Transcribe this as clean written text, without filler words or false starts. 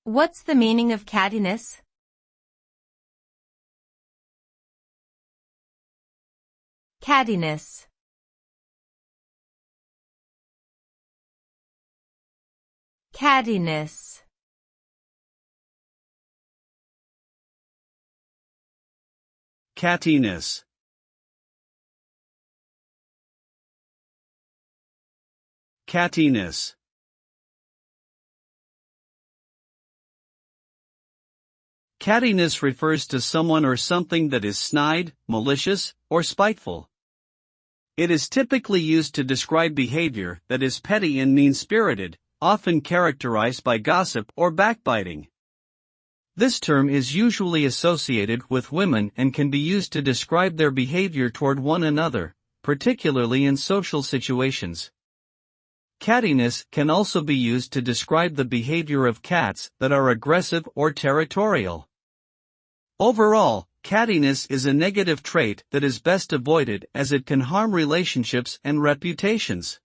What's the meaning of cattiness? Cattiness. Cattiness. Cattiness. Cattiness. Cattiness refers to someone or something that is snide, malicious, or spiteful. It is typically used to describe behavior that is petty and mean-spirited, often characterized by gossip or backbiting. This term is usually associated with women and can be used to describe their behavior toward one another, particularly in social situations. Cattiness can also be used to describe the behavior of cats that are aggressive or territorial. Overall, cattiness is a negative trait that is best avoided as it can harm relationships and reputations.